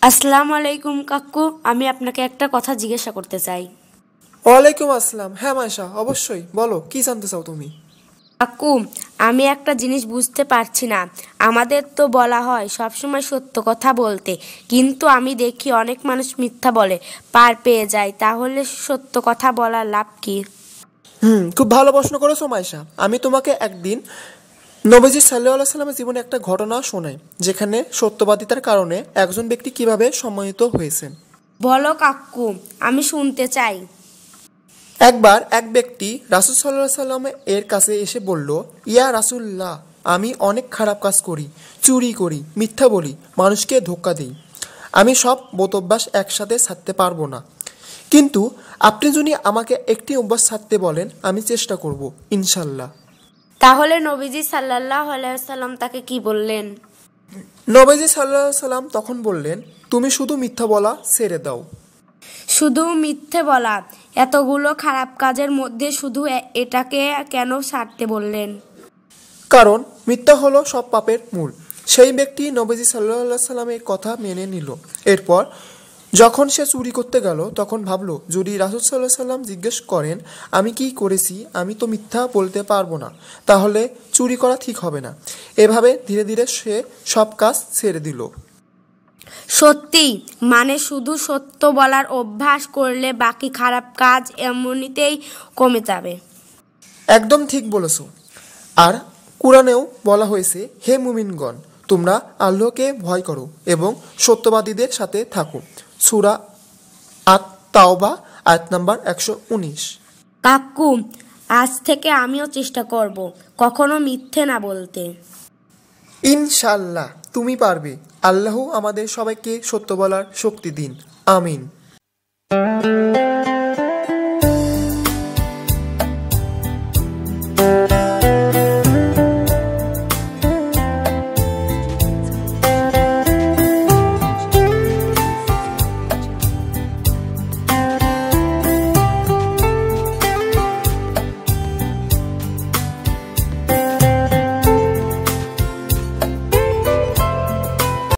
আসসালামু আলাইকুম কাকু, আমি আপনাকে একটা কথা জিজ্ঞাসা করতে চাই। ওয়ালাইকুম আসসালাম। হ্যাঁ মাইশা, অবশ্যই বলো, কি জানতে চাও তুমি? কাকু, আমি একটা জিনিস বুঝতে পারছি না। আমাদের তো বলা হয় সবসময় সত্য কথা বলতে, কিন্তু আমি দেখি অনেক মানুষ মিথ্যা বলে পার পেয়ে যায়। তাহলে সত্য কথা বলার লাভ কি? খুব ভালো প্রশ্ন করেছো মাইশা। আমি তোমাকে একদিন নবীজি সাল্লাল্লাহু সাল্লামের জীবনে একটা ঘটনা শোনাই, যেখানে সত্যবাদিতার কারণে একজন ব্যক্তি কিভাবে সম্মানিত হয়েছেন। বলো কাকু, আমি শুনতে চাই। একবার এক ব্যক্তি রাসূল সাল্লাল্লাহু সাল্লাম এর কাছে এসে বলল, ইয়া রাসূলুল্লাহ, আমি অনেক খারাপ কাজ করি, চুরি করি, মিথ্যা বলি, মানুষকে ধোঁকা দিই। আমি সব বদঅভ্যাস একসাথে ছাড়তে পারবো না, কিন্তু আপনি যদি আমাকে একটি অভ্যাস ছাড়তে বলেন আমি চেষ্টা করব, ইনশাল্লাহ। তাহলে নবীজি সাল্লাল্লাহু আলাইহি সাল্লাম তাকে কি বললেন? নবীজি সাল্লাল্লাহু সাল্লাম তখন বললেন, তুমি শুধু মিথ্যা বলা ছেড়ে দাও। শুধু মিথ্যে বলা? এতগুলো খারাপ কাজের মধ্যে শুধু এটাকে কেন ছাড়তে বললেন? কারণ মিথ্যা হলো সব পাপের মূল। সেই ব্যক্তি নবীজি সাল্লাল্লাহু সাল্লামের কথা মেনে নিল। এরপর যখন সে চুরি করতে গেল তখন ভাবলো, যদি রাসূল সাল্লাল্লাহু সাল্লাম জিজ্ঞেস করেন আমি কি করেছি, আমি তো মিথ্যা বলতে পারবো না, তাহলে চুরি করা ঠিক হবে না। এভাবে ধীরে ধীরে সে সব কাজ ছেড়ে দিল। সত্যি? মানে শুধু সত্য বলার অভ্যাস করলে বাকি খারাপ কাজ এমনিতেই কমে যাবে? একদম ঠিক বলেছ। আর কুরআনেও বলা হয়েছে, হে মুমিনগণ, তোমরা আল্লাহকে ভয় করো এবং সত্যবাদীদের সাথে থাকো। সূরা আত তাওবা আয়াত নাম্বার 119। কাকু, আজ থেকে আমিও চেষ্টা করব কখনো মিথ্যে না বলতে। ইনশাল্লাহ তুমি পারবে। আল্লাহ আমাদের সবাইকে সত্য বলার শক্তি দিন। আমিন।